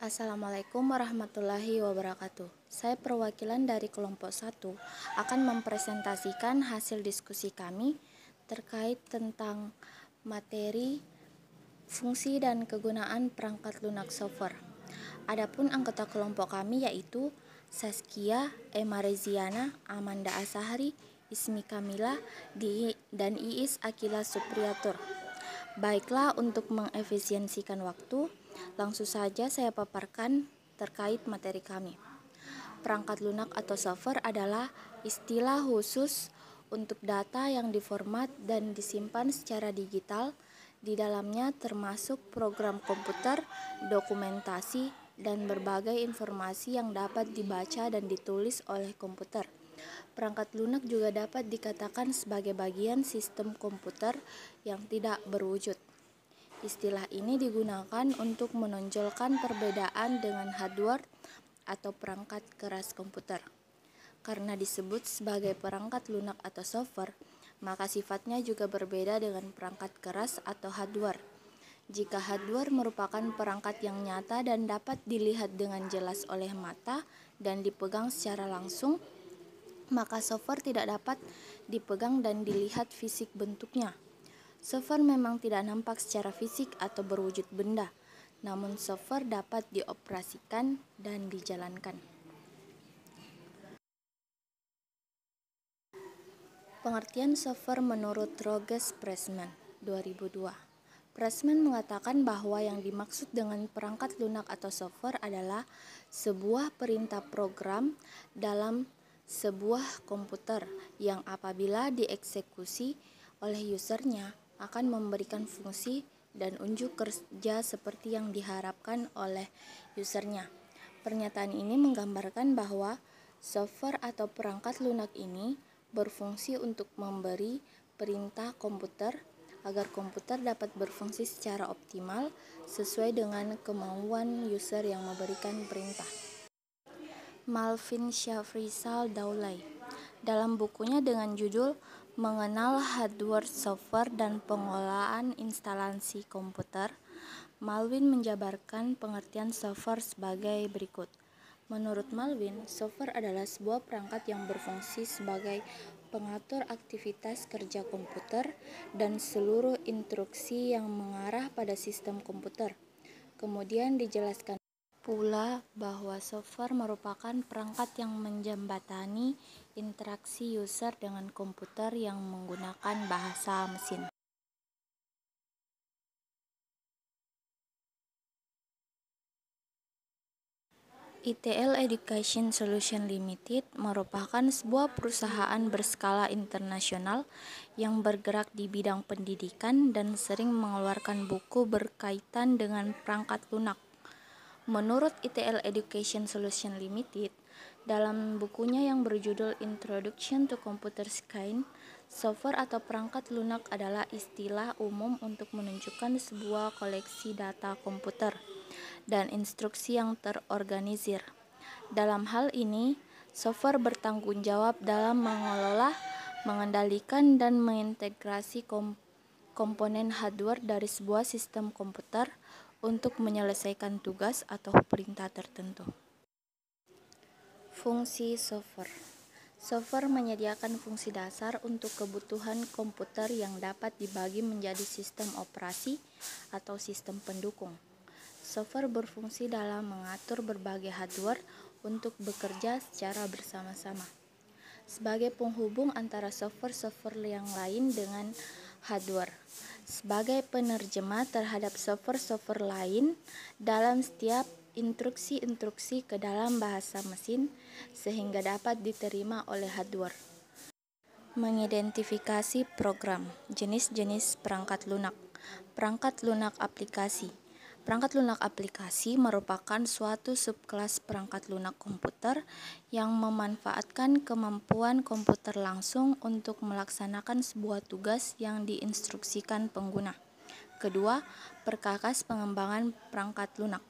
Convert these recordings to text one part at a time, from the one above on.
Assalamualaikum warahmatullahi wabarakatuh. Saya perwakilan dari kelompok 1 akan mempresentasikan hasil diskusi kami terkait tentang materi fungsi dan kegunaan perangkat lunak software. Adapun anggota kelompok kami yaitu Saskia, Emma Reziana, Amanda Asahari, Ismi Kamila, dan Iis Akila Supriyatur. Baiklah, untuk mengefisiensikan waktu, langsung saja saya paparkan terkait materi kami. Perangkat lunak atau software adalah istilah khusus untuk data yang diformat dan disimpan secara digital. Di dalamnya termasuk program komputer, dokumentasi, dan berbagai informasi yang dapat dibaca dan ditulis oleh komputer. Perangkat lunak juga dapat dikatakan sebagai bagian sistem komputer yang tidak berwujud. Istilah ini digunakan untuk menonjolkan perbedaan dengan hardware atau perangkat keras komputer. Karena disebut sebagai perangkat lunak atau software, maka sifatnya juga berbeda dengan perangkat keras atau hardware. Jika hardware merupakan perangkat yang nyata dan dapat dilihat dengan jelas oleh mata dan dipegang secara langsung, maka software tidak dapat dipegang dan dilihat fisik bentuknya. Software memang tidak nampak secara fisik atau berwujud benda, namun software dapat dioperasikan dan dijalankan. Pengertian software menurut Roger Pressman, 2002. Pressman mengatakan bahwa yang dimaksud dengan perangkat lunak atau software adalah sebuah perintah program dalam sebuah komputer yang apabila dieksekusi oleh usernya akan memberikan fungsi dan unjuk kerja seperti yang diharapkan oleh usernya. Pernyataan ini menggambarkan bahwa software atau perangkat lunak ini berfungsi untuk memberi perintah komputer agar komputer dapat berfungsi secara optimal sesuai dengan kemauan user yang memberikan perintah. Malvin Shafrizal Daulay, dalam bukunya dengan judul Mengenal Hardware, Software, dan Pengelolaan Instalasi Komputer, Malvin menjabarkan pengertian software sebagai berikut. Menurut Malvin, software adalah sebuah perangkat yang berfungsi sebagai pengatur aktivitas kerja komputer dan seluruh instruksi yang mengarah pada sistem komputer. Kemudian dijelaskan pula bahwa software merupakan perangkat yang menjembatani interaksi user dengan komputer yang menggunakan bahasa mesin. ITL Education Solution Limited merupakan sebuah perusahaan berskala internasional yang bergerak di bidang pendidikan dan sering mengeluarkan buku berkaitan dengan perangkat lunak. Menurut ITL Education Solution Limited, dalam bukunya yang berjudul Introduction to Computer Science, software atau perangkat lunak adalah istilah umum untuk menunjukkan sebuah koleksi data komputer dan instruksi yang terorganisir. Dalam hal ini, software bertanggung jawab dalam mengelola, mengendalikan, dan mengintegrasi komponen hardware dari sebuah sistem komputer untuk menyelesaikan tugas atau perintah tertentu. Fungsi software. Software menyediakan fungsi dasar untuk kebutuhan komputer yang dapat dibagi menjadi sistem operasi atau sistem pendukung. Software berfungsi dalam mengatur berbagai hardware untuk bekerja secara bersama-sama sebagai penghubung antara software-software yang lain dengan hardware, sebagai penerjemah terhadap software-software lain dalam setiap instruksi-instruksi ke dalam bahasa mesin sehingga dapat diterima oleh hardware. Mengidentifikasi program. Jenis-jenis perangkat lunak. Perangkat lunak aplikasi. Perangkat lunak aplikasi merupakan suatu subkelas perangkat lunak komputer yang memanfaatkan kemampuan komputer langsung untuk melaksanakan sebuah tugas yang diinstruksikan pengguna. Kedua, perkakas pengembangan perangkat lunak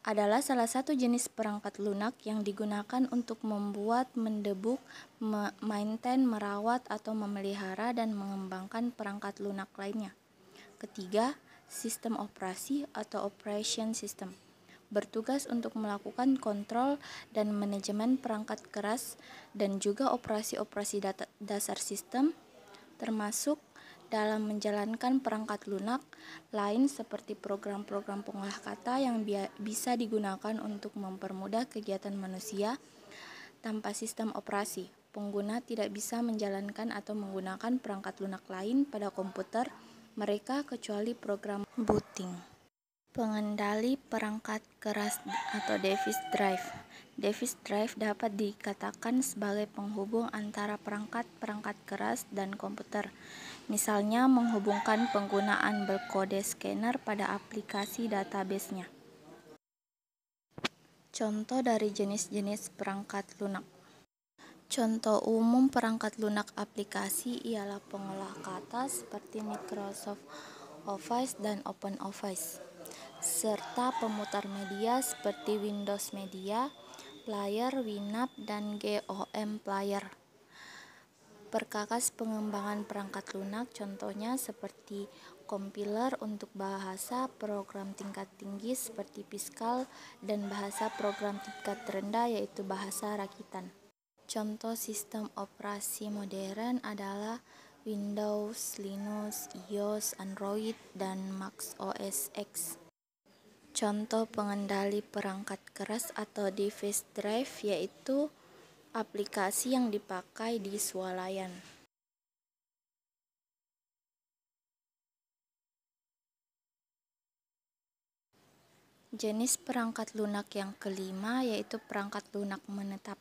adalah salah satu jenis perangkat lunak yang digunakan untuk membuat, mendebug, maintain, merawat, atau memelihara dan mengembangkan perangkat lunak lainnya. Ketiga, sistem operasi atau operation system bertugas untuk melakukan kontrol dan manajemen perangkat keras dan juga operasi-operasi dasar sistem, termasuk dalam menjalankan perangkat lunak lain seperti program-program pengolah kata yang bisa digunakan untuk mempermudah kegiatan manusia. Tanpa sistem operasi, pengguna tidak bisa menjalankan atau menggunakan perangkat lunak lain pada komputer mereka kecuali program booting. Pengendali perangkat keras atau device drive. Device drive dapat dikatakan sebagai penghubung antara perangkat-perangkat keras dan komputer. Misalnya menghubungkan penggunaan berkode scanner pada aplikasi database-nya. Contoh dari jenis-jenis perangkat lunak. Contoh umum perangkat lunak aplikasi ialah pengolah kata seperti Microsoft Office dan OpenOffice, serta pemutar media seperti Windows Media Player, Winamp, dan GOM Player. Perkakas pengembangan perangkat lunak contohnya seperti compiler untuk bahasa program tingkat tinggi seperti Pascal dan bahasa program tingkat rendah yaitu bahasa rakitan. Contoh sistem operasi modern adalah Windows, Linux, iOS, Android, dan Mac OS X. Contoh pengendali perangkat keras atau device drive yaitu aplikasi yang dipakai di swalayan. Jenis perangkat lunak yang kelima yaitu perangkat lunak menetap.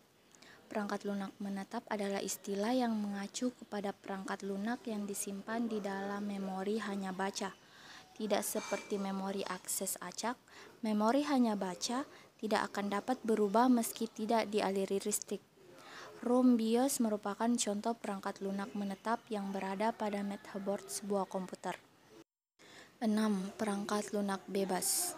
Perangkat lunak menetap adalah istilah yang mengacu kepada perangkat lunak yang disimpan di dalam memori hanya baca. Tidak seperti memori akses acak, memori hanya baca tidak akan dapat berubah meski tidak dialiri listrik. ROM BIOS merupakan contoh perangkat lunak menetap yang berada pada motherboard sebuah komputer. 6. Perangkat lunak bebas.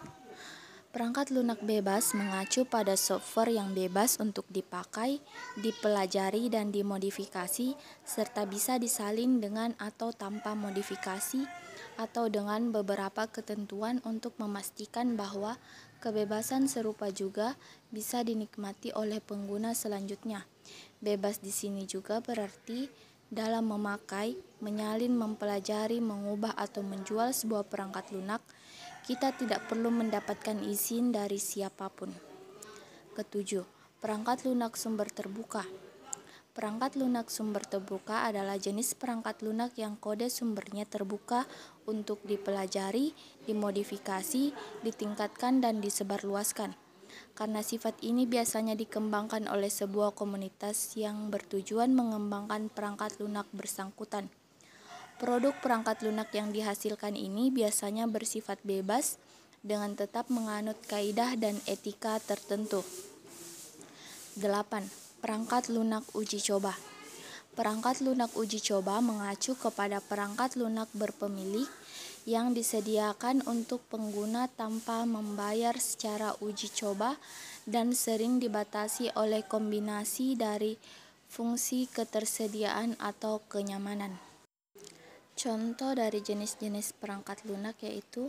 Perangkat lunak bebas mengacu pada software yang bebas untuk dipakai, dipelajari, dan dimodifikasi, serta bisa disalin dengan atau tanpa modifikasi, atau dengan beberapa ketentuan untuk memastikan bahwa kebebasan serupa juga bisa dinikmati oleh pengguna selanjutnya. Bebas di sini juga berarti dalam memakai, menyalin, mempelajari, mengubah, atau menjual sebuah perangkat lunak, kita tidak perlu mendapatkan izin dari siapapun. Ketujuh, perangkat lunak sumber terbuka. Perangkat lunak sumber terbuka adalah jenis perangkat lunak yang kode sumbernya terbuka untuk dipelajari, dimodifikasi, ditingkatkan, dan disebarluaskan. Karena sifat ini biasanya dikembangkan oleh sebuah komunitas yang bertujuan mengembangkan perangkat lunak bersangkutan. Produk perangkat lunak yang dihasilkan ini biasanya bersifat bebas dengan tetap menganut kaidah dan etika tertentu. 8. Perangkat lunak uji coba. Perangkat lunak uji coba mengacu kepada perangkat lunak berpemilik yang disediakan untuk pengguna tanpa membayar secara uji coba dan sering dibatasi oleh kombinasi dari fungsi ketersediaan atau kenyamanan. Contoh dari jenis-jenis perangkat lunak yaitu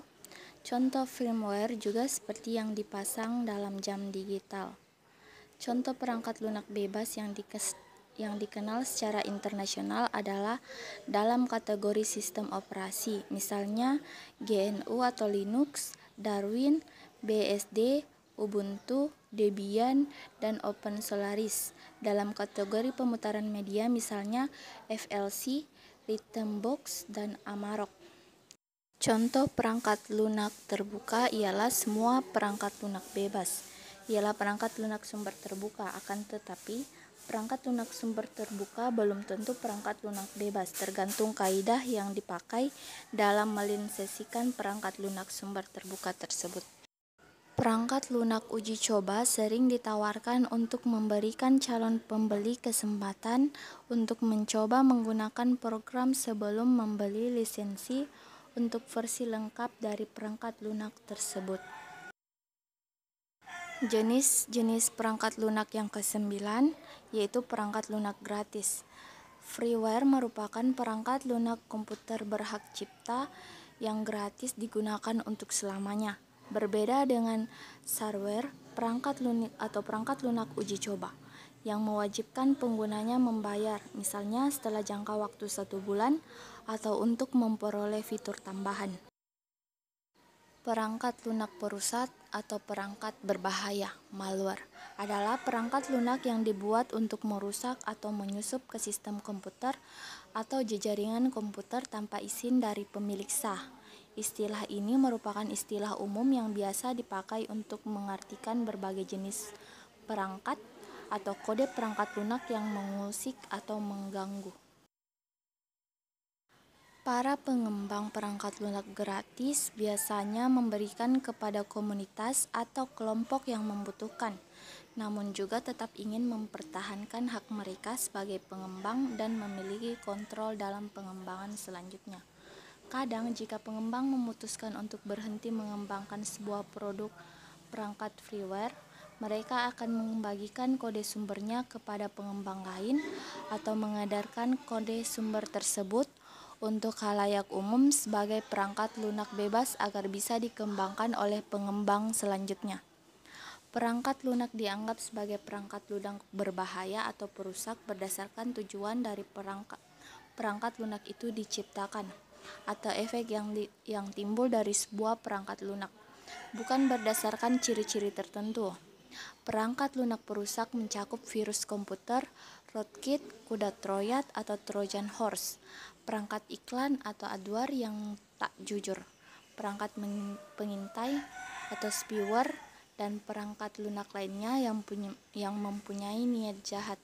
contoh firmware juga seperti yang dipasang dalam jam digital. Contoh perangkat lunak bebas yang dikenal secara internasional adalah dalam kategori sistem operasi, misalnya GNU atau Linux, Darwin, BSD, Ubuntu, Debian, dan OpenSolaris. Dalam kategori pemutaran media misalnya FLC, Rhythmbox, dan Amarok. Contoh perangkat lunak terbuka ialah semua perangkat lunak bebas. Ialah perangkat lunak sumber terbuka, akan tetapi perangkat lunak sumber terbuka belum tentu perangkat lunak bebas, tergantung kaidah yang dipakai dalam melisensikan perangkat lunak sumber terbuka tersebut. Perangkat lunak uji coba sering ditawarkan untuk memberikan calon pembeli kesempatan untuk mencoba menggunakan program sebelum membeli lisensi untuk versi lengkap dari perangkat lunak tersebut. Jenis-jenis perangkat lunak yang ke-9 yaitu perangkat lunak gratis. Freeware merupakan perangkat lunak komputer berhak cipta yang gratis digunakan untuk selamanya. Berbeda dengan shareware, perangkat lunak uji coba, yang mewajibkan penggunanya membayar, misalnya setelah jangka waktu 1 bulan, atau untuk memperoleh fitur tambahan. Perangkat lunak perusak atau perangkat berbahaya, malware, adalah perangkat lunak yang dibuat untuk merusak atau menyusup ke sistem komputer atau jejaringan komputer tanpa izin dari pemilik sah. Istilah ini merupakan istilah umum yang biasa dipakai untuk mengartikan berbagai jenis perangkat atau kode perangkat lunak yang mengusik atau mengganggu. Para pengembang perangkat lunak gratis biasanya memberikan kepada komunitas atau kelompok yang membutuhkan, namun juga tetap ingin mempertahankan hak mereka sebagai pengembang dan memiliki kontrol dalam pengembangan selanjutnya. Kadang, jika pengembang memutuskan untuk berhenti mengembangkan sebuah produk perangkat freeware, mereka akan membagikan kode sumbernya kepada pengembang lain atau mengedarkan kode sumber tersebut untuk khalayak umum sebagai perangkat lunak bebas agar bisa dikembangkan oleh pengembang selanjutnya. Perangkat lunak dianggap sebagai perangkat lunak berbahaya atau perusak berdasarkan tujuan dari perangkat lunak itu diciptakan, atau efek yang timbul dari sebuah perangkat lunak, bukan berdasarkan ciri-ciri tertentu. Perangkat lunak perusak mencakup virus komputer, rootkit, kuda Trojan atau Trojan horse, perangkat iklan atau adware yang tak jujur, perangkat pengintai atau spyware, dan perangkat lunak lainnya yang mempunyai niat jahat.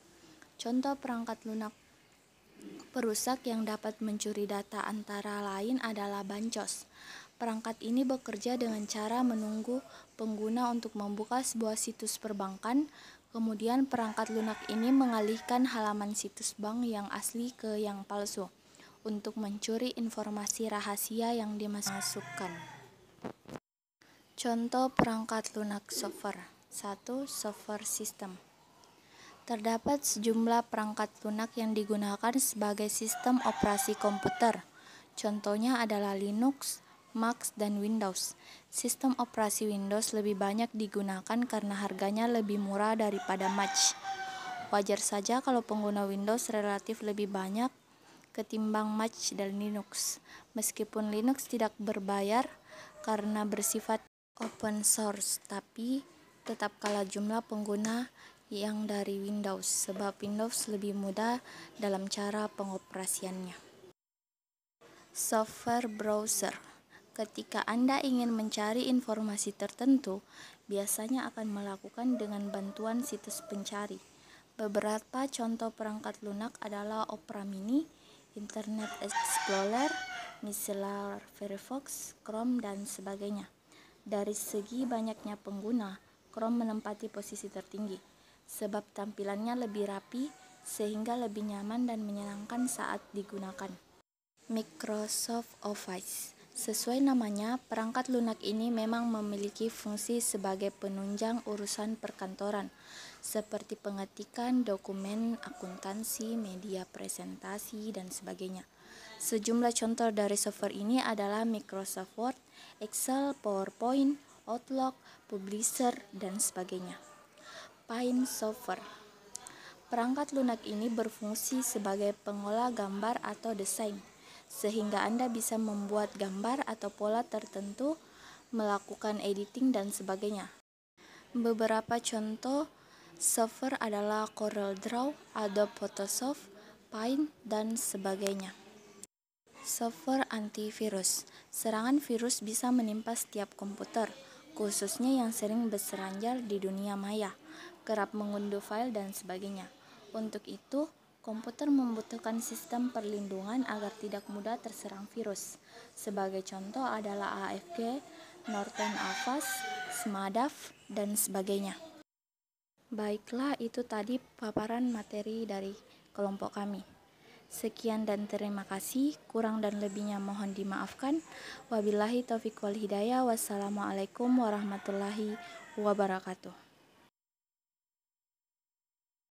Contoh perangkat lunak perusak yang dapat mencuri data antara lain adalah Bancos. Perangkat ini bekerja dengan cara menunggu pengguna untuk membuka sebuah situs perbankan, kemudian perangkat lunak ini mengalihkan halaman situs bank yang asli ke yang palsu untuk mencuri informasi rahasia yang dimasukkan. Contoh perangkat lunak software. 1. Software system. Terdapat sejumlah perangkat lunak yang digunakan sebagai sistem operasi komputer. Contohnya adalah Linux, Mac, dan Windows. Sistem operasi Windows lebih banyak digunakan karena harganya lebih murah daripada Mac. Wajar saja kalau pengguna Windows relatif lebih banyak ketimbang Mac dan Linux. Meskipun Linux tidak berbayar karena bersifat open source, tapi tetap kalah jumlah pengguna yang dari Windows, sebab Windows lebih mudah dalam cara pengoperasiannya. Software browser. Ketika Anda ingin mencari informasi tertentu, biasanya akan melakukan dengan bantuan situs pencari. Beberapa contoh perangkat lunak adalah Opera Mini, Internet Explorer, Mozilla Firefox, Chrome, dan sebagainya. Dari segi banyaknya pengguna, Chrome menempati posisi tertinggi, sebab tampilannya lebih rapi sehingga lebih nyaman dan menyenangkan saat digunakan. Microsoft Office. Sesuai namanya, perangkat lunak ini memang memiliki fungsi sebagai penunjang urusan perkantoran, seperti pengetikan dokumen akuntansi, media presentasi, dan sebagainya. Sejumlah contoh dari software ini adalah Microsoft Word, Excel, PowerPoint, Outlook, Publisher, dan sebagainya. Paint Software. Perangkat lunak ini berfungsi sebagai pengolah gambar atau desain, sehingga Anda bisa membuat gambar atau pola tertentu, melakukan editing, dan sebagainya. Beberapa contoh software adalah CorelDRAW, Adobe Photoshop, Paint, dan sebagainya. Software antivirus. Serangan virus bisa menimpa setiap komputer, khususnya yang sering berselancar di dunia maya, kerap mengunduh file, dan sebagainya. Untuk itu, komputer membutuhkan sistem perlindungan agar tidak mudah terserang virus. Sebagai contoh adalah AFG, Norton Avast, SMADAV, dan sebagainya. Baiklah, itu tadi paparan materi dari kelompok kami. Sekian dan terima kasih. Kurang dan lebihnya mohon dimaafkan. Wabillahi taufiq wal hidayah. Wassalamualaikum warahmatullahi wabarakatuh.